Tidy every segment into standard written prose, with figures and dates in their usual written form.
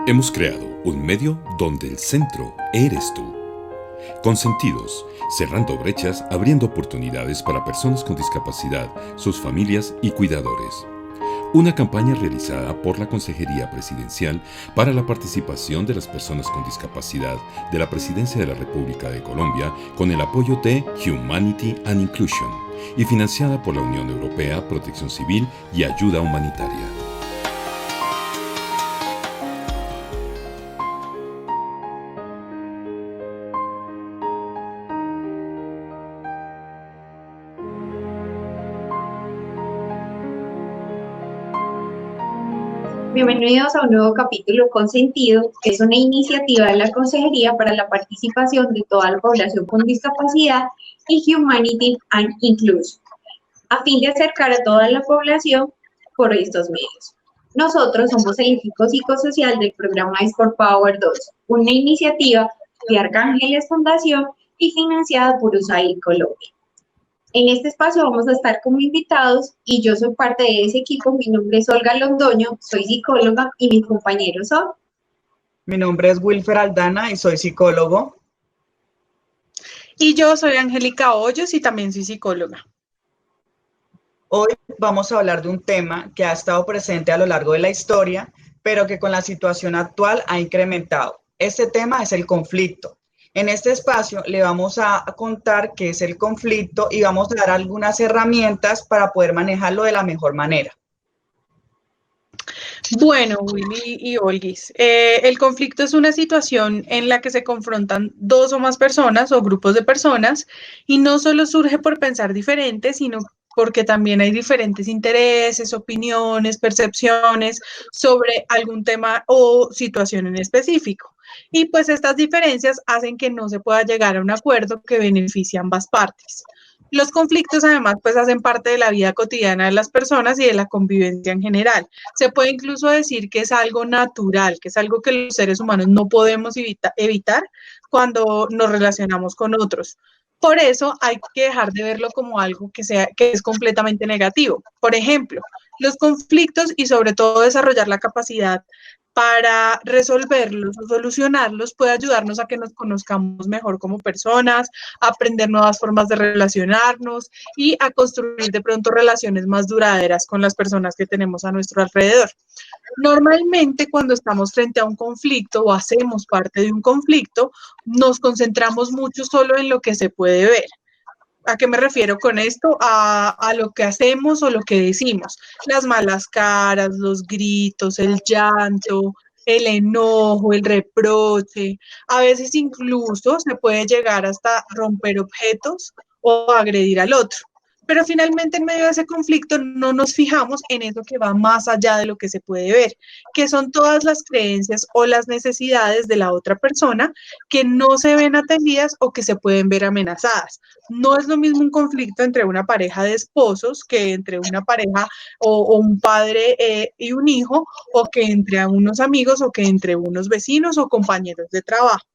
Hemos creado un medio donde el centro eres tú. Con sentidos, cerrando brechas, abriendo oportunidades para personas con discapacidad, sus familias y cuidadores. Una campaña realizada por la Consejería Presidencial para la participación de las personas con discapacidad de la Presidencia de la República de Colombia con el apoyo de Humanity and Inclusion y financiada por la Unión Europea, Protección Civil y Ayuda Humanitaria. Bienvenidos a un nuevo capítulo con sentido, que es una iniciativa de la Consejería para la participación de toda la población con discapacidad y Humanity and Inclusion, a fin de acercar a toda la población por estos medios. Nosotros somos el equipo psicosocial del programa Sport Power 2, una iniciativa de Arcángeles Fundación y financiada por USAID Colombia. En este espacio vamos a estar como invitados y yo soy parte de ese equipo. Mi nombre es Olga Londoño, soy psicóloga y mis compañeros son. Mi nombre es Wilfer Aldana y soy psicólogo. Y yo soy Angélica Hoyos y también soy psicóloga. Hoy vamos a hablar de un tema que ha estado presente a lo largo de la historia, pero que con la situación actual ha incrementado. Este tema es el conflicto. En este espacio le vamos a contar qué es el conflicto y vamos a dar algunas herramientas para poder manejarlo de la mejor manera. Bueno, Willy y Olguis, el conflicto es una situación en la que se confrontan dos o más personas o grupos de personas y no solo surge por pensar diferente, sino porque también hay diferentes intereses, opiniones, percepciones sobre algún tema o situación en específico. Y pues estas diferencias hacen que no se pueda llegar a un acuerdo que beneficie a ambas partes. Los conflictos además pues hacen parte de la vida cotidiana de las personas y de la convivencia en general. Se puede incluso decir que es algo natural, que es algo que los seres humanos no podemos evitar cuando nos relacionamos con otros. Por eso hay que dejar de verlo como algo que es completamente negativo. Por ejemplo, los conflictos y sobre todo desarrollar la capacidad para resolverlos o solucionarlos puede ayudarnos a que nos conozcamos mejor como personas, a aprender nuevas formas de relacionarnos y a construir de pronto relaciones más duraderas con las personas que tenemos a nuestro alrededor. Normalmente cuando estamos frente a un conflicto o hacemos parte de un conflicto, nos concentramos mucho solo en lo que se puede ver. ¿A qué me refiero con esto? A lo que hacemos o lo que decimos. Las malas caras, los gritos, el llanto, el enojo, el reproche. A veces incluso se puede llegar hasta romper objetos o agredir al otro. Pero finalmente en medio de ese conflicto no nos fijamos en eso que va más allá de lo que se puede ver, que son todas las creencias o las necesidades de la otra persona que no se ven atendidas o que se pueden ver amenazadas. No es lo mismo un conflicto entre una pareja de esposos que entre una pareja o un padre y un hijo, o que entre unos amigos o que entre unos vecinos o compañeros de trabajo.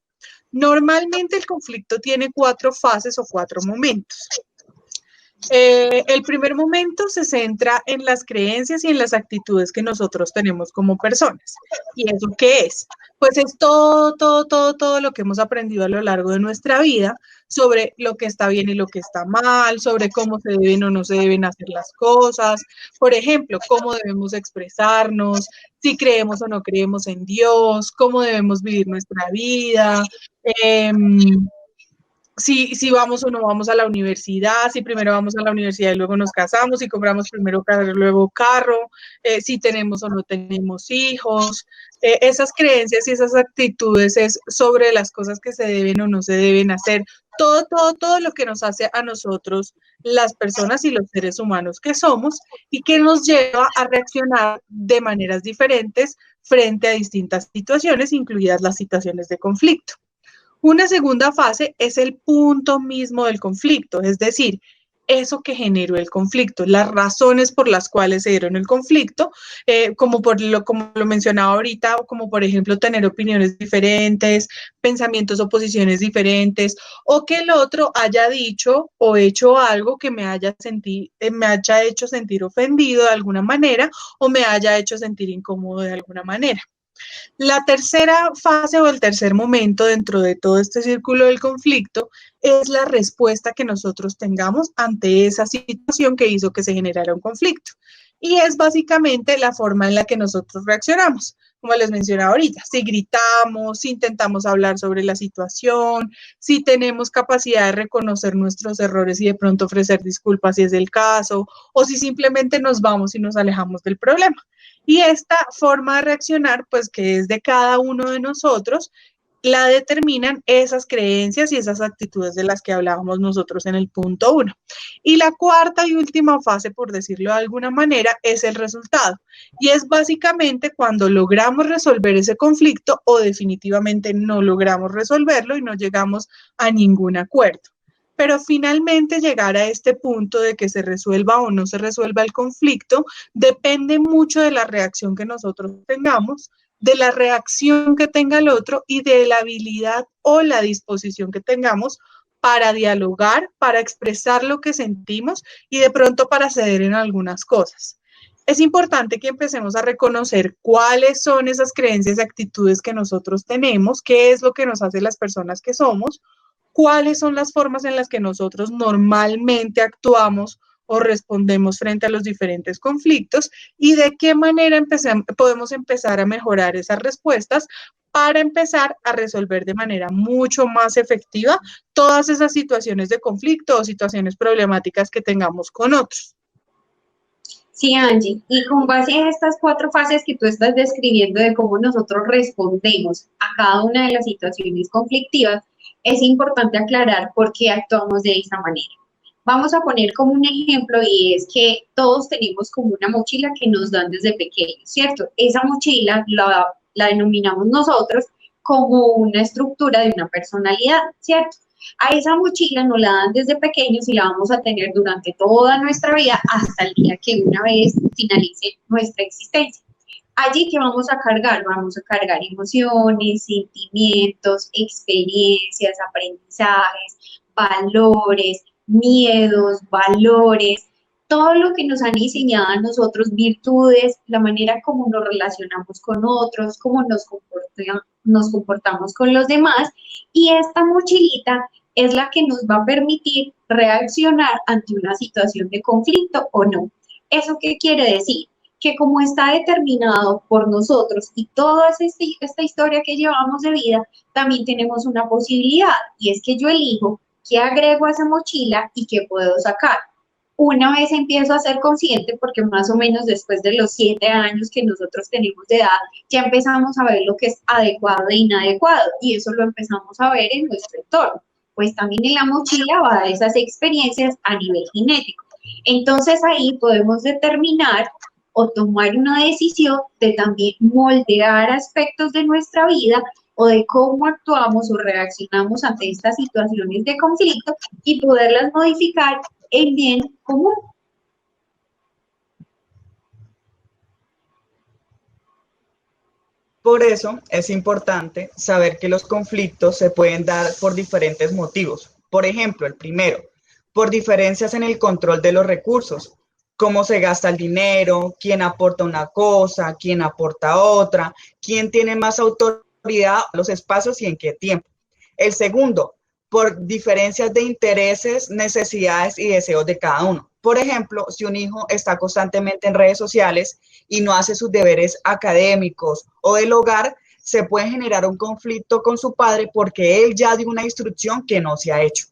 Normalmente el conflicto tiene 4 fases o 4 momentos. El primer momento se centra en las creencias y en las actitudes que nosotros tenemos como personas. ¿Y eso qué es? Pues es todo lo que hemos aprendido a lo largo de nuestra vida sobre lo que está bien y lo que está mal, sobre cómo se deben o no se deben hacer las cosas. Por ejemplo, cómo debemos expresarnos, si creemos o no creemos en Dios, cómo debemos vivir nuestra vida. Si vamos o no vamos a la universidad, si primero vamos a la universidad y luego nos casamos, si compramos primero casa y luego carro, si tenemos o no tenemos hijos. Esas creencias y esas actitudes es sobre las cosas que se deben o no se deben hacer. Todo lo que nos hace a nosotros, las personas y los seres humanos que somos, y que nos lleva a reaccionar de maneras diferentes frente a distintas situaciones, incluidas las situaciones de conflicto. Una segunda fase es el punto mismo del conflicto, es decir, eso que generó el conflicto, las razones por las cuales se dieron el conflicto, como lo mencionaba ahorita, como por ejemplo tener opiniones diferentes, pensamientos o posiciones diferentes, o que el otro haya dicho o hecho algo que me haya hecho sentir ofendido de alguna manera o me haya hecho sentir incómodo de alguna manera. La tercera fase o el tercer momento dentro de todo este círculo del conflicto es la respuesta que nosotros tengamos ante esa situación que hizo que se generara un conflicto. Y es básicamente la forma en la que nosotros reaccionamos. Como les mencionaba ahorita, si gritamos, si intentamos hablar sobre la situación, si tenemos capacidad de reconocer nuestros errores y de pronto ofrecer disculpas si es el caso, o si simplemente nos vamos y nos alejamos del problema. Y esta forma de reaccionar, pues que es de cada uno de nosotros, la determinan esas creencias y esas actitudes de las que hablábamos nosotros en el punto 1. Y la cuarta y última fase, por decirlo de alguna manera, es el resultado. Y es básicamente cuando logramos resolver ese conflicto o definitivamente no logramos resolverlo y no llegamos a ningún acuerdo. Pero finalmente llegar a este punto de que se resuelva o no se resuelva el conflicto depende mucho de la reacción que nosotros tengamos, de la reacción que tenga el otro y de la habilidad o la disposición que tengamos para dialogar, para expresar lo que sentimos y de pronto para ceder en algunas cosas. Es importante que empecemos a reconocer cuáles son esas creencias y actitudes que nosotros tenemos, qué es lo que nos hace las personas que somos, cuáles son las formas en las que nosotros normalmente actuamos o respondemos frente a los diferentes conflictos y de qué manera podemos empezar a mejorar esas respuestas para empezar a resolver de manera mucho más efectiva todas esas situaciones de conflicto o situaciones problemáticas que tengamos con otros. Sí, Angie, y con base a estas 4 fases que tú estás describiendo de cómo nosotros respondemos a cada una de las situaciones conflictivas, es importante aclarar por qué actuamos de esa manera. Vamos a poner como un ejemplo y es que todos tenemos como una mochila que nos dan desde pequeños, ¿cierto? Esa mochila la denominamos nosotros como una estructura de una personalidad, ¿cierto? A esa mochila nos la dan desde pequeños y la vamos a tener durante toda nuestra vida hasta el día que una vez finalice nuestra existencia. Allí, ¿qué vamos a cargar? Vamos a cargar emociones, sentimientos, experiencias, aprendizajes, valores, miedos, valores, todo lo que nos han enseñado a nosotros, virtudes, la manera como nos relacionamos con otros, cómo nos comportamos con los demás, y esta mochilita es la que nos va a permitir reaccionar ante una situación de conflicto o no. ¿Eso qué quiere decir? Que como está determinado por nosotros y toda esta historia que llevamos de vida, también tenemos una posibilidad, y es que yo elijo qué agrego a esa mochila y qué puedo sacar. Una vez empiezo a ser consciente, porque más o menos después de los 7 años que nosotros tenemos de edad, ya empezamos a ver lo que es adecuado e inadecuado, y eso lo empezamos a ver en nuestro entorno. Pues también en la mochila va a dar esas experiencias a nivel genético. Entonces ahí podemos determinar o tomar una decisión de también moldear aspectos de nuestra vida o de cómo actuamos o reaccionamos ante estas situaciones de conflicto y poderlas modificar en bien común. Por eso es importante saber que los conflictos se pueden dar por diferentes motivos. Por ejemplo, el primero, por diferencias en el control de los recursos, cómo se gasta el dinero, quién aporta una cosa, quién aporta otra, quién tiene más autoridad, los espacios y en qué tiempo. El segundo, por diferencias de intereses, necesidades y deseos de cada uno. Por ejemplo, si un hijo está constantemente en redes sociales y no hace sus deberes académicos o del hogar, se puede generar un conflicto con su padre porque él ya dio una instrucción que no se ha hecho.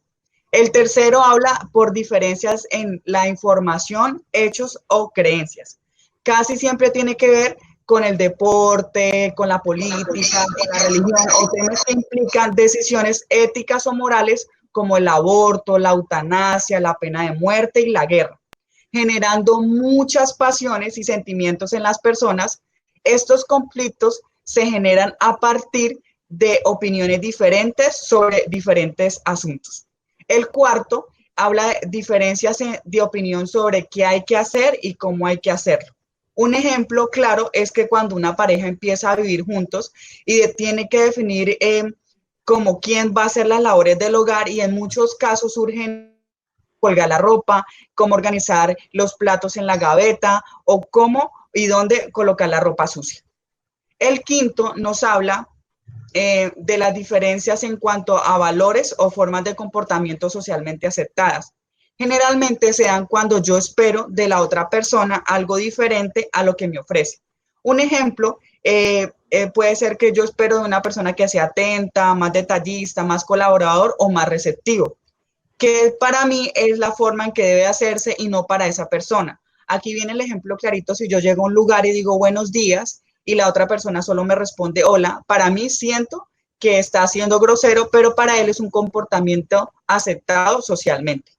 El tercero habla por diferencias en la información, hechos o creencias. Casi siempre tiene que ver con el deporte, con la política, con la religión o temas que implican decisiones éticas o morales como el aborto, la eutanasia, la pena de muerte y la guerra, generando muchas pasiones y sentimientos en las personas. Estos conflictos se generan a partir de opiniones diferentes sobre diferentes asuntos. El cuarto habla de diferencias de opinión sobre qué hay que hacer y cómo hay que hacerlo. Un ejemplo claro es que cuando una pareja empieza a vivir juntos y tiene que definir como quién va a hacer las labores del hogar, y en muchos casos surgen colgar la ropa, cómo organizar los platos en la gaveta o cómo y dónde colocar la ropa sucia. El quinto nos habla de las diferencias en cuanto a valores o formas de comportamiento socialmente aceptadas. Generalmente se dan cuando yo espero de la otra persona algo diferente a lo que me ofrece. Un ejemplo puede ser que yo espero de una persona que sea atenta, más detallista, más colaborador o más receptivo, que para mí es la forma en que debe hacerse y no para esa persona. Aquí viene el ejemplo clarito: si yo llego a un lugar y digo buenos días y la otra persona solo me responde hola, para mí siento que está siendo grosero, pero para él es un comportamiento aceptado socialmente.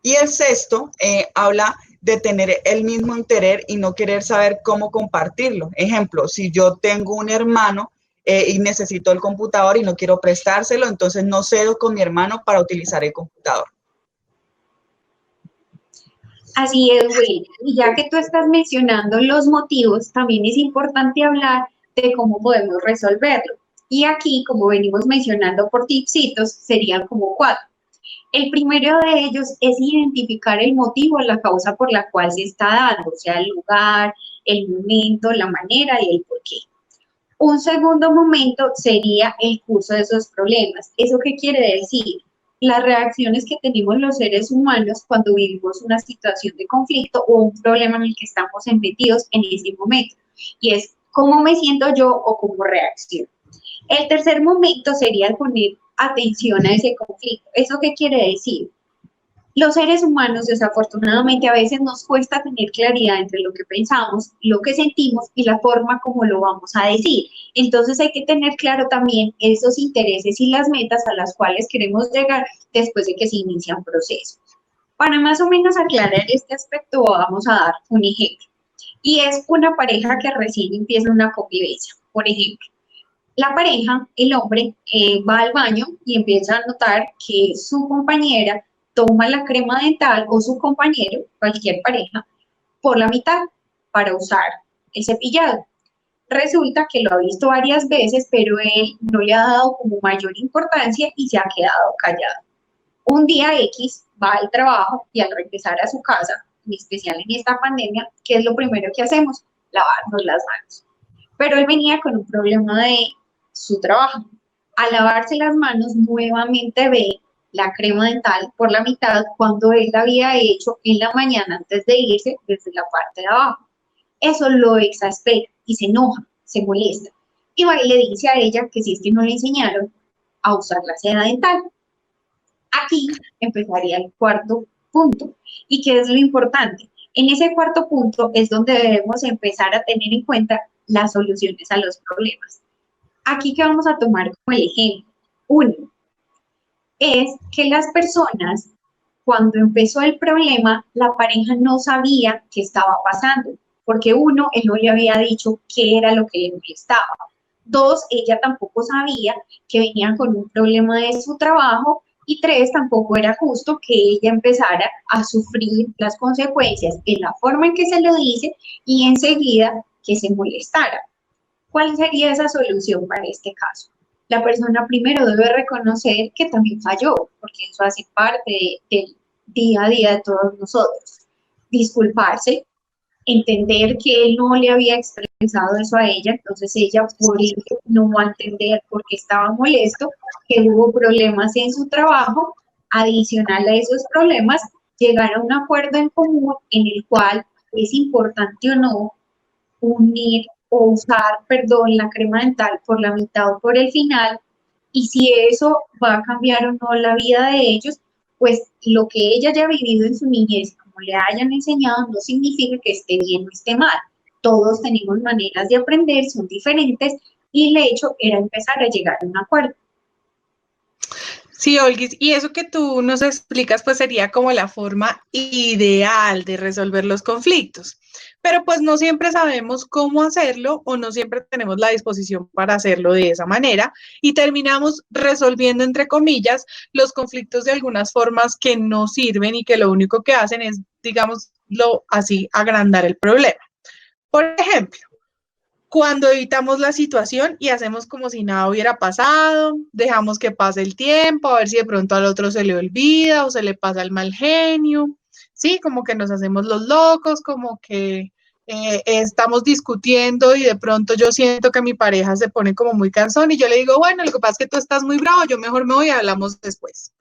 Y el sexto habla de tener el mismo interés y no querer saber cómo compartirlo. Ejemplo, si yo tengo un hermano y necesito el computador y no quiero prestárselo, entonces no cedo con mi hermano para utilizar el computador. Así es, Will. Y ya que tú estás mencionando los motivos, también es importante hablar de cómo podemos resolverlo. Y aquí, como venimos mencionando por tipsitos, serían como 4. El primero de ellos es identificar el motivo, la causa por la cual se está dando, o sea, el lugar, el momento, la manera y el porqué. Un segundo momento sería el curso de esos problemas. ¿Eso qué quiere decir? Las reacciones que tenemos los seres humanos cuando vivimos una situación de conflicto o un problema en el que estamos metidos en ese momento. Y es cómo me siento yo o cómo reacciono. El tercer momento sería poner atención a ese conflicto. ¿Eso qué quiere decir? Los seres humanos, desafortunadamente, a veces nos cuesta tener claridad entre lo que pensamos, lo que sentimos y la forma como lo vamos a decir. Entonces hay que tener claro también esos intereses y las metas a las cuales queremos llegar después de que se inicia un proceso. Para más o menos aclarar este aspecto, vamos a dar un ejemplo. Y es una pareja que recién empieza una convivencia. Por ejemplo, la pareja, el hombre, va al baño y empieza a notar que su compañera toma la crema dental o su compañero, cualquier pareja, por la mitad para usar el cepillado. Resulta que lo ha visto varias veces, pero él no le ha dado como mayor importancia y se ha quedado callado. Un día X va al trabajo y al regresar a su casa, en especial en esta pandemia, ¿qué es lo primero que hacemos? Lavarnos las manos. Pero él venía con un problema de su trabajo. Al lavarse las manos, nuevamente ve la crema dental por la mitad cuando él la había hecho en la mañana antes de irse desde la parte de abajo. Eso lo exaspera y se enoja, se molesta. Y va y le dice a ella que si es que no le enseñaron a usar la seda dental. Aquí empezaría el cuarto punto. ¿Y qué es lo importante? En ese cuarto punto es donde debemos empezar a tener en cuenta las soluciones a los problemas. Aquí que vamos a tomar como el ejemplo. 1. Es que las personas, cuando empezó el problema, la pareja no sabía qué estaba pasando, porque 1, él no le había dicho qué era lo que le molestaba. 2, ella tampoco sabía que venía con un problema de su trabajo. Y 3, tampoco era justo que ella empezara a sufrir las consecuencias en la forma en que se lo dice y enseguida que se molestara. ¿Cuál sería esa solución para este caso? La persona primero debe reconocer que también falló, porque eso hace parte del día a día de todos nosotros. Disculparse, entender que él no le había expresado eso a ella, entonces ella por ello no va a entender por qué estaba molesto, que hubo problemas en su trabajo. Adicional a esos problemas, llegar a un acuerdo en común en el cual es importante o no unir o usar, perdón, la crema dental por la mitad o por el final, y si eso va a cambiar o no la vida de ellos, pues lo que ella haya vivido en su niñez, como le hayan enseñado, no significa que esté bien o esté mal. Todos tenemos maneras de aprender, son diferentes, y el hecho era empezar a llegar a un acuerdo. Sí, Olguis, y eso que tú nos explicas, pues sería como la forma ideal de resolver los conflictos. Pero pues no siempre sabemos cómo hacerlo o no siempre tenemos la disposición para hacerlo de esa manera y terminamos resolviendo, entre comillas, los conflictos de algunas formas que no sirven y que lo único que hacen es, digámoslo así, agrandar el problema. Por ejemplo, cuando evitamos la situación y hacemos como si nada hubiera pasado, dejamos que pase el tiempo, a ver si de pronto al otro se le olvida o se le pasa el mal genio, ¿sí? Como que nos hacemos los locos, como que estamos discutiendo y de pronto yo siento que mi pareja se pone como muy cansón y yo le digo, bueno, lo que pasa es que tú estás muy bravo, yo mejor me voy y hablamos después,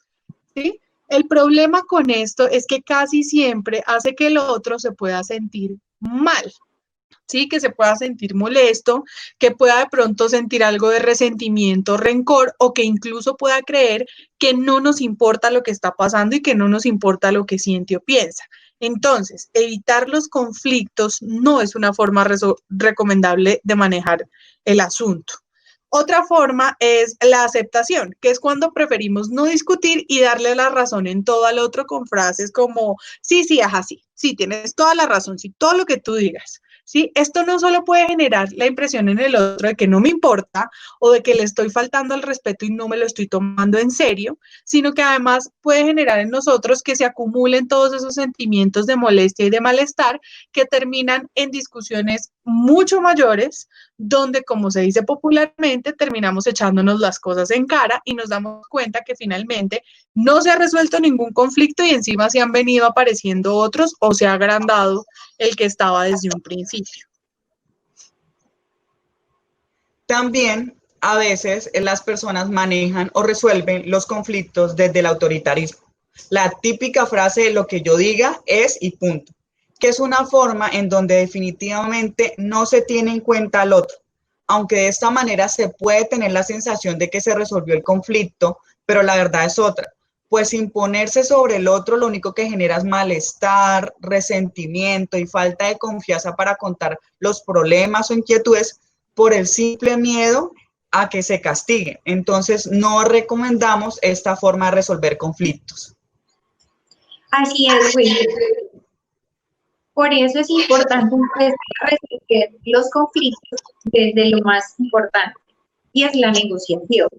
¿sí? El problema con esto es que casi siempre hace que el otro se pueda sentir mal, ¿sí? Que se pueda sentir molesto, que pueda de pronto sentir algo de resentimiento, rencor, o que incluso pueda creer que no nos importa lo que está pasando y que no nos importa lo que siente o piensa. Entonces, evitar los conflictos no es una forma recomendable de manejar el asunto. Otra forma es la aceptación, que es cuando preferimos no discutir y darle la razón en todo al otro con frases como, sí, sí, ajá, sí, sí, tienes toda la razón, sí, todo lo que tú digas. ¿Sí? Esto no solo puede generar la impresión en el otro de que no me importa o de que le estoy faltando al respeto y no me lo estoy tomando en serio, sino que además puede generar en nosotros que se acumulen todos esos sentimientos de molestia y de malestar que terminan en discusiones mucho mayores, donde, como se dice popularmente, terminamos echándonos las cosas en cara y nos damos cuenta que finalmente no se ha resuelto ningún conflicto y encima se han venido apareciendo otros o se ha agrandado el que estaba desde un principio. También a veces las personas manejan o resuelven los conflictos desde el autoritarismo. La típica frase de lo que yo diga es y punto, que es una forma en donde definitivamente no se tiene en cuenta al otro, aunque de esta manera se puede tener la sensación de que se resolvió el conflicto, pero la verdad es otra. Pues imponerse sobre el otro lo único que genera es malestar, resentimiento y falta de confianza para contar los problemas o inquietudes por el simple miedo a que se castigue. Entonces, no recomendamos esta forma de resolver conflictos. Así es, Willy. Por eso es importante empezar a resolver los conflictos desde lo más importante, y es la negociación,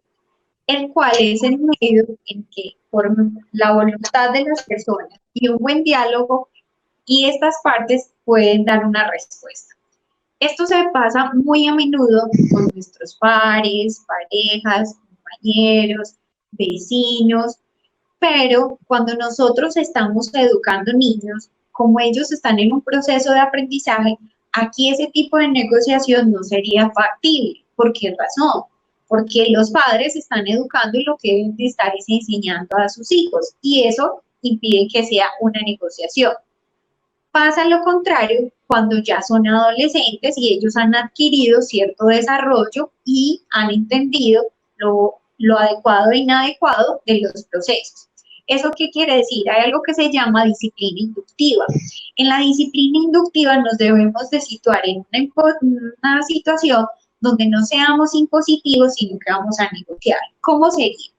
el cual es el medio en que, por la voluntad de las personas y un buen diálogo, y estas partes pueden dar una respuesta. Esto se pasa muy a menudo con nuestros pares, parejas, compañeros, vecinos, pero cuando nosotros estamos educando niños, como ellos están en un proceso de aprendizaje, aquí ese tipo de negociación no sería factible. ¿Por qué razón? Porque los padres están educando y lo que deben de estar es enseñando a sus hijos, y eso impide que sea una negociación. Pasa lo contrario cuando ya son adolescentes y ellos han adquirido cierto desarrollo y han entendido lo adecuado e inadecuado de los procesos. ¿Eso qué quiere decir? Hay algo que se llama disciplina inductiva. En la disciplina inductiva nos debemos de situar en una situación donde no seamos impositivos, sino que vamos a negociar. ¿Cómo sería?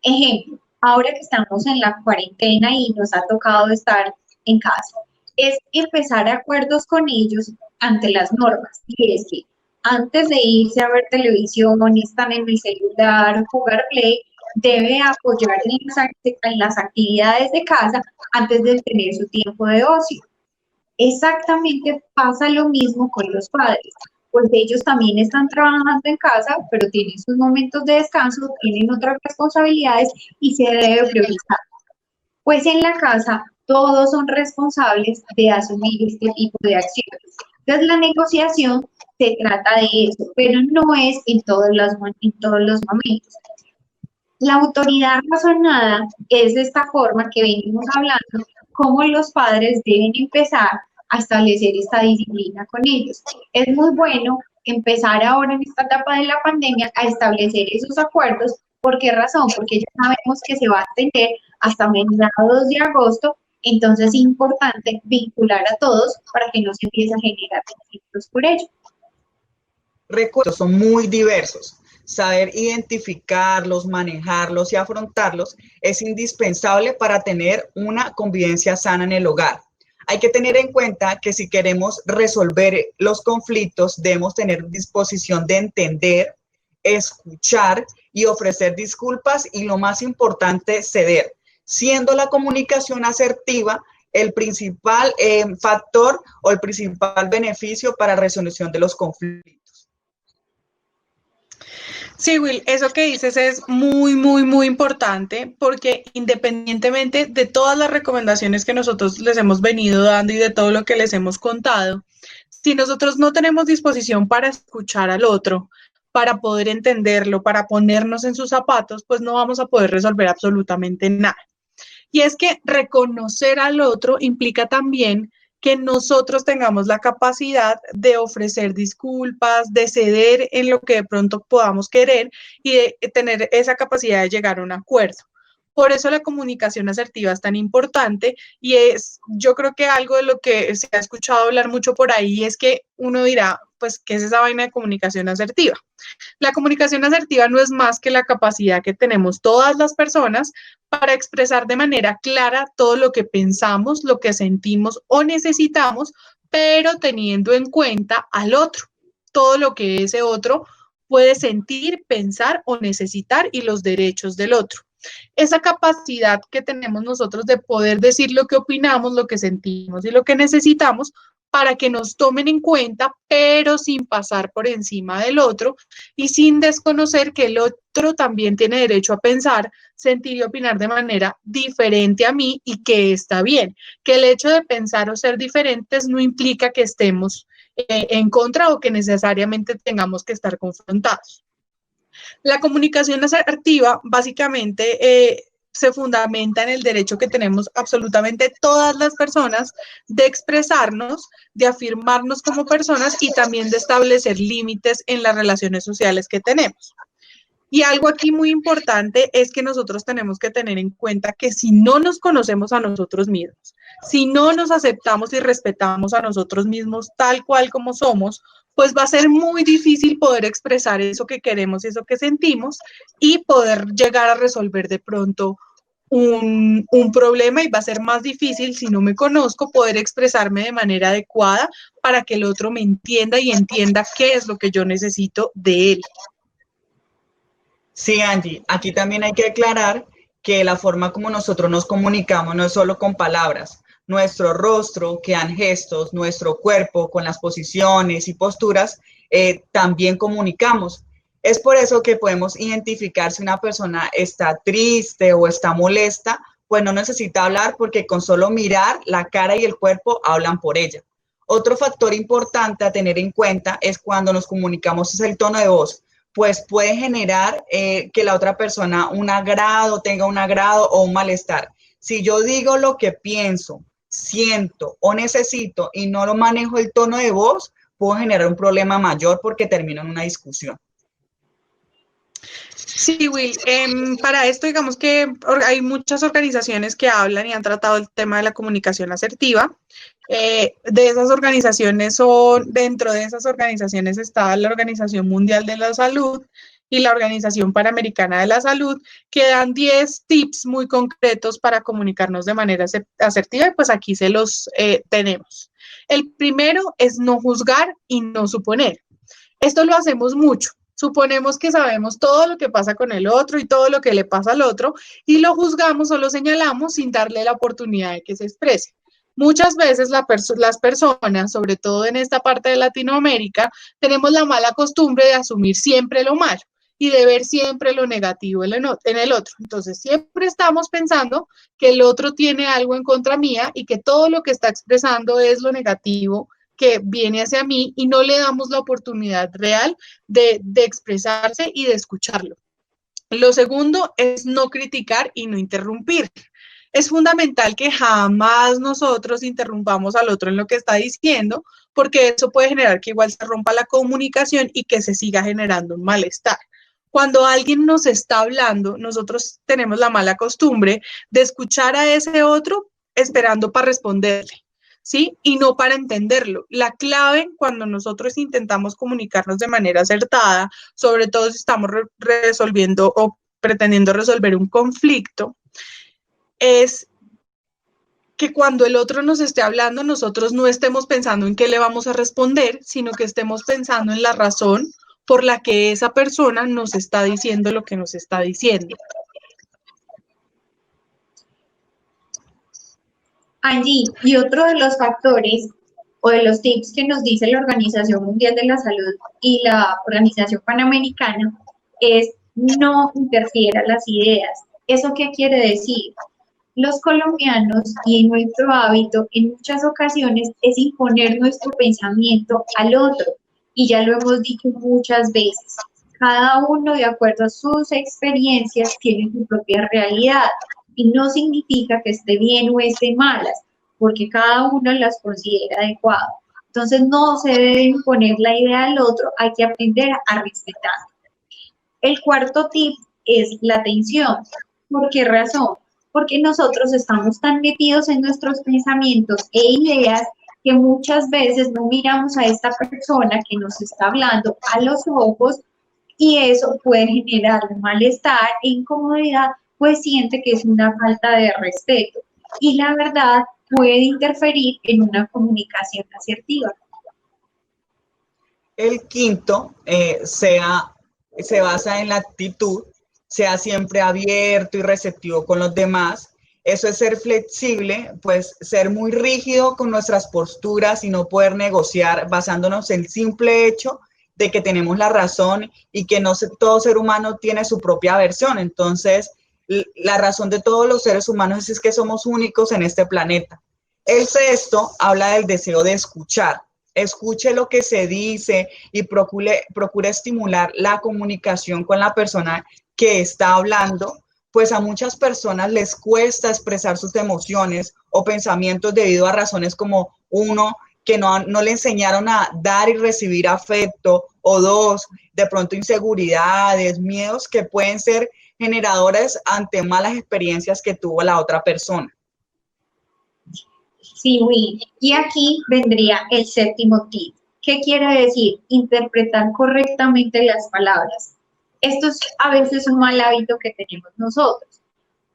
Ejemplo, ahora que estamos en la cuarentena y nos ha tocado estar en casa, es empezar acuerdos con ellos ante las normas. Y es que antes de irse a ver televisión, están en el celular, jugar play, debe apoyar en las actividades de casa antes de tener su tiempo de ocio. Exactamente pasa lo mismo con los padres, pues ellos también están trabajando en casa, pero tienen sus momentos de descanso, tienen otras responsabilidades y se debe priorizar. Pues en la casa todos son responsables de asumir este tipo de acciones. Entonces la negociación se trata de eso, pero no es en todos los momentos. La autoridad razonada es de esta forma que venimos hablando, cómo los padres deben empezar a establecer esta disciplina con ellos. Es muy bueno empezar ahora en esta etapa de la pandemia a establecer esos acuerdos. ¿Por qué razón? Porque ya sabemos que se va a extender hasta mediados de agosto, entonces es importante vincular a todos para que no se empiece a generar conflictos por ello. Recuerdos son muy diversos. Saber identificarlos, manejarlos y afrontarlos es indispensable para tener una convivencia sana en el hogar. Hay que tener en cuenta que si queremos resolver los conflictos, debemos tener disposición de entender, escuchar y ofrecer disculpas y, lo más importante, ceder, siendo la comunicación asertiva el principal factor o el principal beneficio para la resolución de los conflictos. Sí, Will, eso que dices es muy, muy, muy importante porque independientemente de todas las recomendaciones que nosotros les hemos venido dando y de todo lo que les hemos contado, si nosotros no tenemos disposición para escuchar al otro, para poder entenderlo, para ponernos en sus zapatos, pues no vamos a poder resolver absolutamente nada. Y es que reconocer al otro implica también que nosotros tengamos la capacidad de ofrecer disculpas, de ceder en lo que de pronto podamos querer y de tener esa capacidad de llegar a un acuerdo. Por eso la comunicación asertiva es tan importante y es, yo creo que algo de lo que se ha escuchado hablar mucho por ahí es que uno dirá, pues, ¿qué es esa vaina de comunicación asertiva? La comunicación asertiva no es más que la capacidad que tenemos todas las personas para expresar de manera clara todo lo que pensamos, lo que sentimos o necesitamos, pero teniendo en cuenta al otro, todo lo que ese otro puede sentir, pensar o necesitar y los derechos del otro. Esa capacidad que tenemos nosotros de poder decir lo que opinamos, lo que sentimos y lo que necesitamos para que nos tomen en cuenta, pero sin pasar por encima del otro y sin desconocer que el otro también tiene derecho a pensar, sentir y opinar de manera diferente a mí y que está bien, que el hecho de pensar o ser diferentes no implica que estemos en contra o que necesariamente tengamos que estar confrontados. La comunicación asertiva básicamente se fundamenta en el derecho que tenemos absolutamente todas las personas de expresarnos, de afirmarnos como personas y también de establecer límites en las relaciones sociales que tenemos. Y algo aquí muy importante es que nosotros tenemos que tener en cuenta que si no nos conocemos a nosotros mismos, si no nos aceptamos y respetamos a nosotros mismos tal cual como somos, pues va a ser muy difícil poder expresar eso que queremos y eso que sentimos y poder llegar a resolver de pronto un problema y va a ser más difícil si no me conozco poder expresarme de manera adecuada para que el otro me entienda y entienda qué es lo que yo necesito de él. Sí, Angie, aquí también hay que aclarar que la forma como nosotros nos comunicamos no es solo con palabras. Nuestro rostro, que dan gestos, nuestro cuerpo con las posiciones y posturas, también comunicamos. Es por eso que podemos identificar si una persona está triste o está molesta, pues no necesita hablar porque con solo mirar la cara y el cuerpo hablan por ella. Otro factor importante a tener en cuenta es cuando nos comunicamos es el tono de voz, pues puede generar que la otra persona tenga un agrado o un malestar. Si yo digo lo que pienso, siento o necesito y no lo manejo el tono de voz, puedo generar un problema mayor porque termino en una discusión. Sí, Will, para esto digamos que hay muchas organizaciones que hablan y han tratado el tema de la comunicación asertiva. Dentro de esas organizaciones está la Organización Mundial de la Salud y la Organización Panamericana de la Salud, que dan 10 tips muy concretos para comunicarnos de manera asertiva y pues aquí se los tenemos. El primero es no juzgar y no suponer. Esto lo hacemos mucho. Suponemos que sabemos todo lo que pasa con el otro y todo lo que le pasa al otro y lo juzgamos o lo señalamos sin darle la oportunidad de que se exprese. Muchas veces las personas, sobre todo en esta parte de Latinoamérica, tenemos la mala costumbre de asumir siempre lo malo y de ver siempre lo negativo en el otro. Entonces, siempre estamos pensando que el otro tiene algo en contra mía y que todo lo que está expresando es lo negativo que viene hacia mí y no le damos la oportunidad real de expresarse y de escucharlo. Lo segundo es no criticar y no interrumpir. Es fundamental que jamás nosotros interrumpamos al otro en lo que está diciendo, porque eso puede generar que igual se rompa la comunicación y que se siga generando un malestar. Cuando alguien nos está hablando, nosotros tenemos la mala costumbre de escuchar a ese otro esperando para responderle. ¿Sí? Y no para entenderlo. La clave cuando nosotros intentamos comunicarnos de manera acertada, sobre todo si estamos resolviendo o pretendiendo resolver un conflicto, es que cuando el otro nos esté hablando, nosotros no estemos pensando en qué le vamos a responder, sino que estemos pensando en la razón por la que esa persona nos está diciendo lo que nos está diciendo. Angie, y otro de los factores o de los tips que nos dice la Organización Mundial de la Salud y la Organización Panamericana es no interfiera las ideas. ¿Eso qué quiere decir? Los colombianos y nuestro hábito en muchas ocasiones es imponer nuestro pensamiento al otro, y ya lo hemos dicho muchas veces. Cada uno, de acuerdo a sus experiencias, tiene su propia realidad, y no significa que esté bien o esté malas, porque cada uno las considera adecuadas. Entonces no se debe imponer la idea al otro, hay que aprender a respetar. El cuarto tip es la atención. ¿Por qué razón? Porque nosotros estamos tan metidos en nuestros pensamientos e ideas que muchas veces no miramos a esta persona que nos está hablando a los ojos, y eso puede generar malestar e incomodidad, pues siente que es una falta de respeto. Y la verdad puede interferir en una comunicación asertiva. El quinto se basa en la actitud, sea siempre abierto y receptivo con los demás. Eso es ser flexible, pues ser muy rígido con nuestras posturas y no poder negociar basándonos en el simple hecho de que tenemos la razón y que no todo ser humano tiene su propia versión. Entonces, la razón de todos los seres humanos es que somos únicos en este planeta. El sexto habla del deseo de escuchar. Escuche lo que se dice y procure estimular la comunicación con la persona que está hablando, pues a muchas personas les cuesta expresar sus emociones o pensamientos debido a razones como, uno, que no le enseñaron a dar y recibir afecto, o dos, de pronto inseguridades, miedos que pueden ser generadores ante malas experiencias que tuvo la otra persona. Sí, Will. Y aquí vendría el séptimo tip. ¿Qué quiere decir? Interpretar correctamente las palabras. Esto es a veces un mal hábito que tenemos nosotros,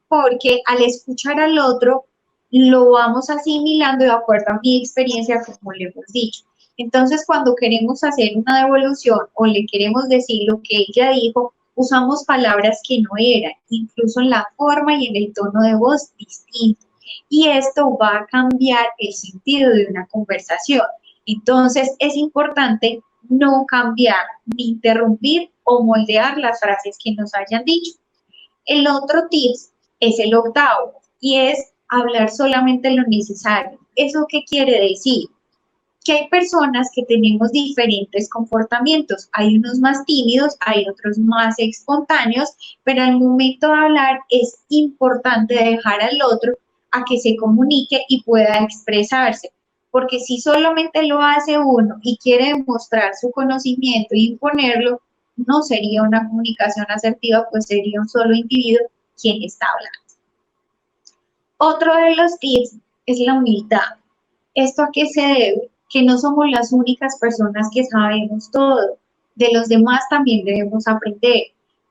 porque al escuchar al otro lo vamos asimilando de acuerdo a mi experiencia, como le hemos dicho. Entonces, cuando queremos hacer una devolución o le queremos decir lo que ella dijo, usamos palabras que no eran, incluso en la forma y en el tono de voz distinto. Y esto va a cambiar el sentido de una conversación. Entonces, es importante no cambiar, ni interrumpir o moldear las frases que nos hayan dicho. El otro tip es el octavo, y es hablar solamente lo necesario. ¿Eso qué quiere decir? Que hay personas que tenemos diferentes comportamientos. Hay unos más tímidos, hay otros más espontáneos, pero al momento de hablar es importante dejar al otro a que se comunique y pueda expresarse. Porque si solamente lo hace uno y quiere demostrar su conocimiento e imponerlo, no sería una comunicación asertiva, pues sería un solo individuo quien está hablando. Otro de los tips es la humildad. ¿Esto a qué se debe? Que no somos las únicas personas que sabemos todo. De los demás también debemos aprender.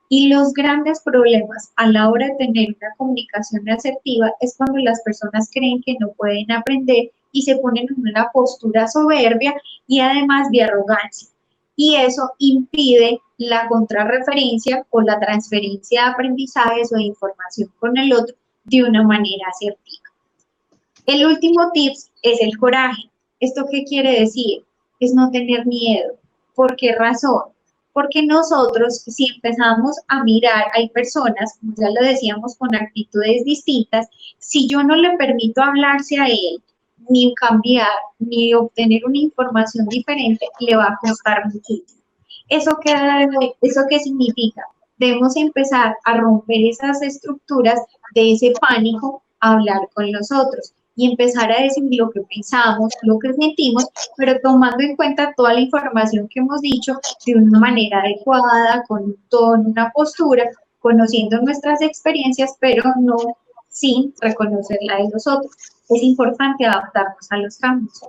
Y los grandes problemas a la hora de tener una comunicación asertiva es cuando las personas creen que no pueden aprender y se ponen en una postura soberbia y además de arrogancia. Y eso impide la contrarreferencia o la transferencia de aprendizajes o de información con el otro de una manera asertiva. El último tip es el coraje. ¿Esto qué quiere decir? Es no tener miedo. ¿Por qué razón? Porque nosotros, si empezamos a mirar, hay personas, como ya lo decíamos, con actitudes distintas, si yo no le permito hablarse a él, ni cambiar, ni obtener una información diferente, le va a costar muchísimo. ¿Eso qué significa? Debemos empezar a romper esas estructuras de ese pánico a hablar con los otros y empezar a decir lo que pensamos, lo que sentimos, pero tomando en cuenta toda la información que hemos dicho de una manera adecuada, con un tono, una postura, conociendo nuestras experiencias, pero no sin reconocer la de los otros. Es importante adaptarnos a los cambios.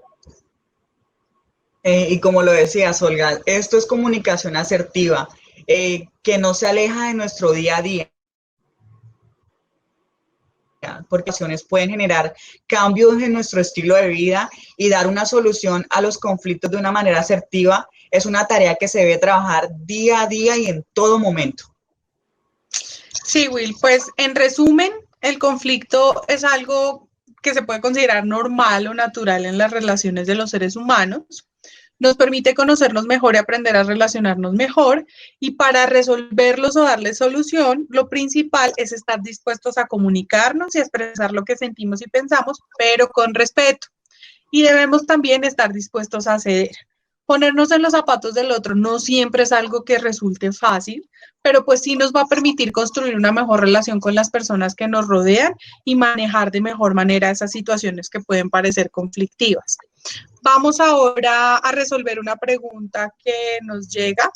Y como lo decías, Olga, esto es comunicación asertiva, que no se aleja de nuestro día a día, porque acciones pueden generar cambios en nuestro estilo de vida y dar una solución a los conflictos de una manera asertiva. Es una tarea que se debe trabajar día a día y en todo momento. Sí, Will, pues en resumen, el conflicto es algo que se puede considerar normal o natural en las relaciones de los seres humanos. Nos permite conocernos mejor y aprender a relacionarnos mejor. Y para resolverlos o darles solución, lo principal es estar dispuestos a comunicarnos y a expresar lo que sentimos y pensamos, pero con respeto. Y debemos también estar dispuestos a ceder. Ponernos en los zapatos del otro no siempre es algo que resulte fácil, pero pues sí nos va a permitir construir una mejor relación con las personas que nos rodean y manejar de mejor manera esas situaciones que pueden parecer conflictivas. Vamos ahora a resolver una pregunta que nos llega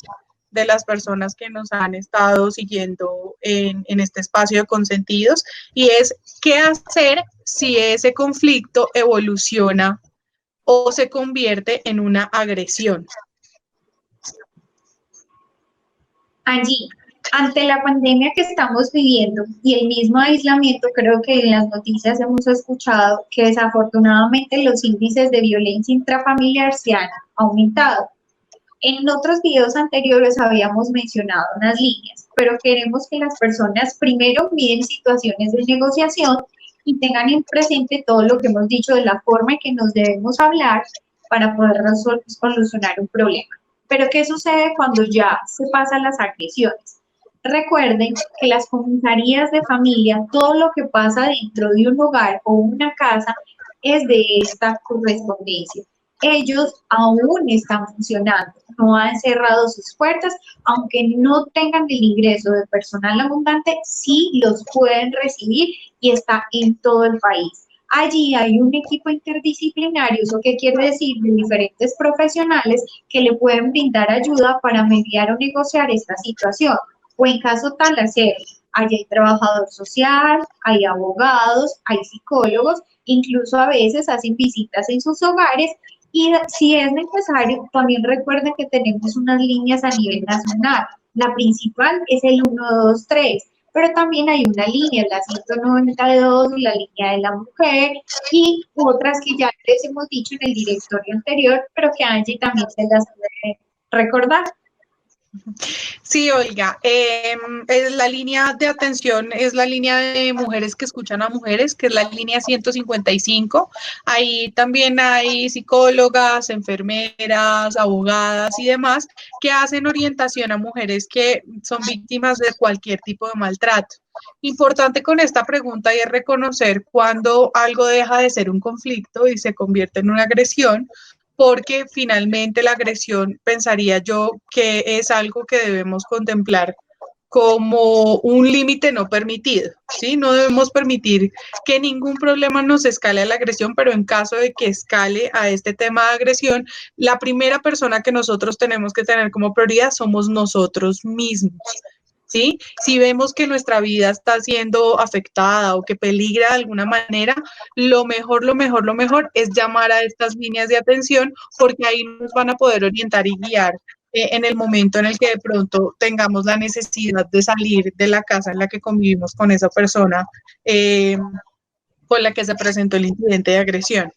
de las personas que nos han estado siguiendo en este espacio de consentidos, y es, ¿qué hacer si ese conflicto evoluciona o se convierte en una agresión? Allí, ante la pandemia que estamos viviendo y el mismo aislamiento, creo que en las noticias hemos escuchado que desafortunadamente los índices de violencia intrafamiliar se han aumentado. En otros videos anteriores habíamos mencionado unas líneas, pero queremos que las personas primero miren situaciones de negociación y tengan en presente todo lo que hemos dicho de la forma en que nos debemos hablar para poder solucionar un problema. Pero ¿qué sucede cuando ya se pasan las agresiones? Recuerden que las comisarías de familia, todo lo que pasa dentro de un hogar o una casa es de esta correspondencia. Ellos aún están funcionando, no han cerrado sus puertas, aunque no tengan el ingreso de personal abundante, sí los pueden recibir y está en todo el país. Allí hay un equipo interdisciplinario, ¿eso qué quiere decir? De diferentes profesionales que le pueden brindar ayuda para mediar o negociar esta situación, o en caso tal hacer. Allí hay trabajador social, hay abogados, hay psicólogos, incluso a veces hacen visitas en sus hogares. Y si es necesario, también recuerden que tenemos unas líneas a nivel nacional. La principal es el 123, pero también hay una línea, la 192, la línea de la mujer y otras que ya les hemos dicho en el directorio anterior, pero que Angie también se las puede recordar. Sí, Olga, la línea de atención es la línea de mujeres que escuchan a mujeres, que es la línea 155. Ahí también hay psicólogas, enfermeras, abogadas y demás que hacen orientación a mujeres que son víctimas de cualquier tipo de maltrato. Importante con esta pregunta y es reconocer cuando algo deja de ser un conflicto y se convierte en una agresión, porque finalmente la agresión, pensaría yo, que es algo que debemos contemplar como un límite no permitido, ¿sí? No debemos permitir que ningún problema nos escale a la agresión, pero en caso de que escale a este tema de agresión, la primera persona que nosotros tenemos que tener como prioridad somos nosotros mismos. ¿Sí? Si vemos que nuestra vida está siendo afectada o que peligra de alguna manera, lo mejor es llamar a estas líneas de atención, porque ahí nos van a poder orientar y guiar en el momento en el que de pronto tengamos la necesidad de salir de la casa en la que convivimos con esa persona con la que se presentó el incidente de agresión.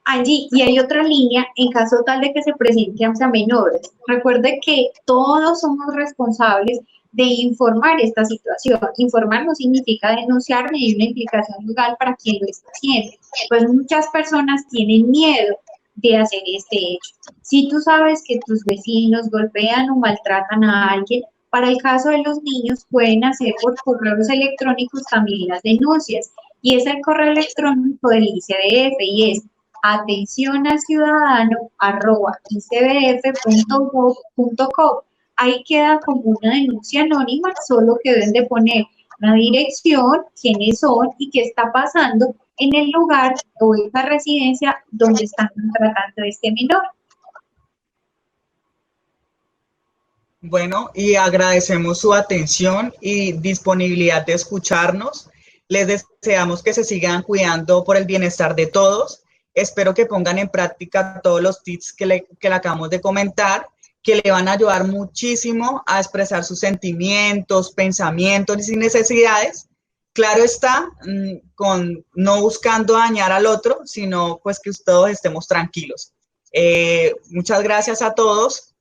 Allí, y hay otra línea en caso tal de que se presenten a menores. Recuerde que todos somos responsables de informar esta situación. Informar no significa denunciar ni hay una implicación legal para quien lo está haciendo. Pues muchas personas tienen miedo de hacer este hecho. Si tú sabes que tus vecinos golpean o maltratan a alguien, para el caso de los niños pueden hacer por correos electrónicos también las denuncias. Y es el correo electrónico del ICBF y es atencionalciudadano@icbf.gov.co. Ahí queda como una denuncia anónima, solo que deben de poner una dirección, quiénes son y qué está pasando en el lugar o esa residencia donde están tratando a este menor. Bueno, y agradecemos su atención y disponibilidad de escucharnos. Les deseamos que se sigan cuidando por el bienestar de todos. Espero que pongan en práctica todos los tips que le acabamos de comentar, que le van a ayudar muchísimo a expresar sus sentimientos, pensamientos y necesidades. Claro está, no buscando dañar al otro, sino pues que todos estemos tranquilos. Muchas gracias a todos